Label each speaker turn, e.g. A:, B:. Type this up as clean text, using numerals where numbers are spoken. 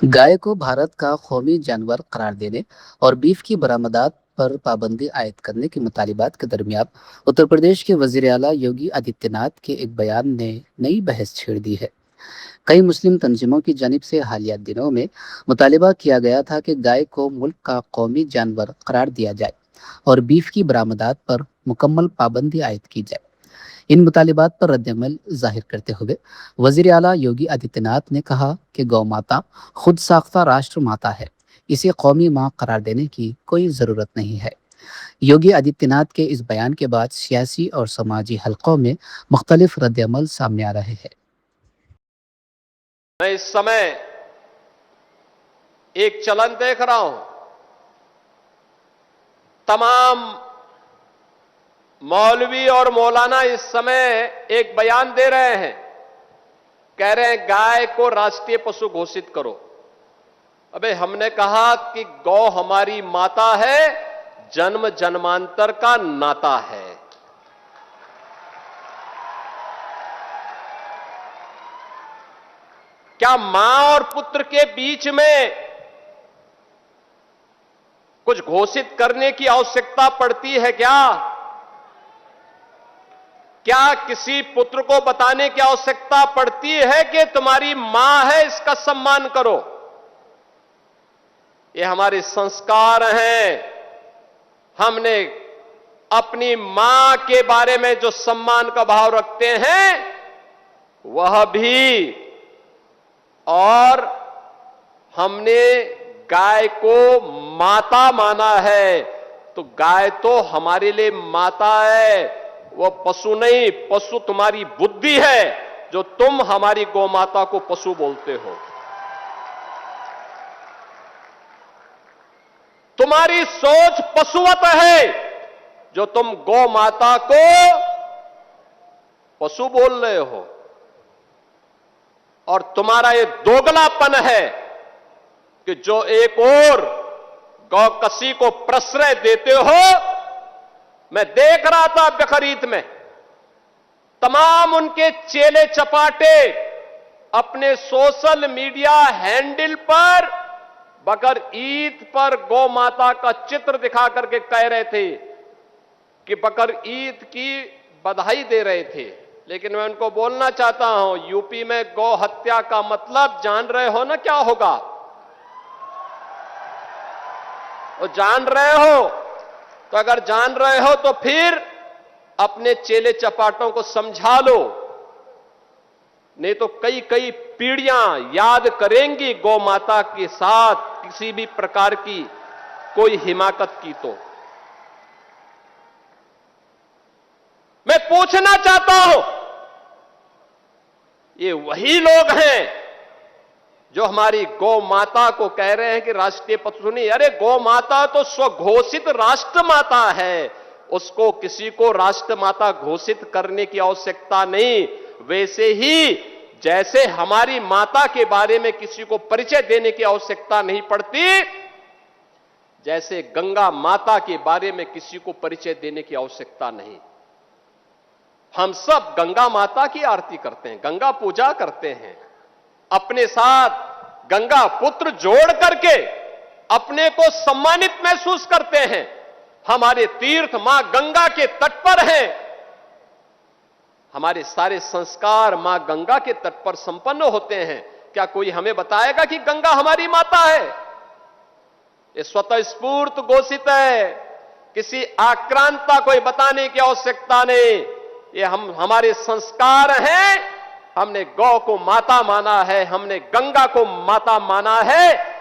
A: गाय को भारत का कौमी जानवर करार देने और बीफ की बरामदात पर पाबंदी आयद करने के मुतालिबात के दरमियान उत्तर प्रदेश के वजीर आला योगी आदित्यनाथ के एक बयान ने नई बहस छेड़ दी है। कई मुस्लिम तंजीमों की जानिब से हालिया दिनों में मुतालिबा किया गया था कि गाय को मुल्क का कौमी जानवर करार दिया जाए और बीफ की बरामदात पर मुकम्मल पाबंदी आयद की जाए। इन मुतालिबात पर रद्दमल जाहिर करते हुए वजीर आला योगी आदित्यनाथ ने कहा कि गौ माता खुद साख्ता राष्ट्र माता है, इसे कौमी माँ करार देने की कोई ज़रूरत नहीं है। योगी आदित्यनाथ के इस बयान के बाद सियासी और समाजी हलकों में मुख्तलिफ रद्दमल सामने आ रहे हैं।
B: मैं इस समय एक चलन देख रहा हूं, तमाम मौलवी और मौलाना इस समय एक बयान दे रहे हैं, कह रहे हैं गाय को राष्ट्रीय पशु घोषित करो। अबे हमने कहा कि गौ हमारी माता है, जन्म जन्मांतर का नाता है। क्या मां और पुत्र के बीच में कुछ घोषित करने की आवश्यकता पड़ती है क्या? क्या किसी पुत्र को बताने की आवश्यकता पड़ती है कि तुम्हारी मां है, इसका सम्मान करो? ये हमारे संस्कार हैं। हमने अपनी मां के बारे में जो सम्मान का भाव रखते हैं वह भी, और हमने गाय को माता माना है, तो गाय तो हमारे लिए माता है, वो पशु नहीं। पशु तुम्हारी बुद्धि है जो तुम हमारी गौ माता को पशु बोलते हो। तुम्हारी सोच पशुवत है जो तुम गौ माता को पशु बोल रहे हो, और तुम्हारा ये दोगलापन है कि जो एक और गौकसी को प्रश्रय देते हो। मैं देख रहा था बकरीद में तमाम उनके चेले चपाटे अपने सोशल मीडिया हैंडल पर बकर ईद पर गौ माता का चित्र दिखा करके कह रहे थे कि बकर ईद की बधाई दे रहे थे। लेकिन मैं उनको बोलना चाहता हूं, यूपी में गौ हत्या का मतलब जान रहे हो ना क्या होगा? वो जान रहे हो? तो अगर जान रहे हो तो फिर अपने चेले चपाटों को समझा लो, नहीं तो कई कई पीढ़ियां याद करेंगी गौ माता के साथ किसी भी प्रकार की कोई हिमाकत की। तो मैं पूछना चाहता हूं, ये वही लोग हैं जो हमारी गौ माता को कह रहे हैं कि राष्ट्रीय पशु नहीं। अरे गौ माता तो स्वघोषित राष्ट्र माता है, उसको किसी को राष्ट्र माता घोषित करने की आवश्यकता नहीं। वैसे ही जैसे हमारी माता के बारे में किसी को परिचय देने की आवश्यकता नहीं पड़ती, जैसे गंगा माता के बारे में किसी को परिचय देने की आवश्यकता नहीं। हम सब गंगा माता की आरती करते हैं, गंगा पूजा करते हैं, अपने साथ गंगा पुत्र जोड़ करके अपने को सम्मानित महसूस करते हैं। हमारे तीर्थ मां गंगा के तट पर हैं, हमारे सारे संस्कार मां गंगा के तट पर संपन्न होते हैं। क्या कोई हमें बताएगा कि गंगा हमारी माता है? ये स्वतः स्फूर्त घोषित है, किसी आक्रांता को बताने की आवश्यकता नहीं। ये हमारे संस्कार हैं। हमने गौ को माता माना है, हमने गंगा को माता माना है,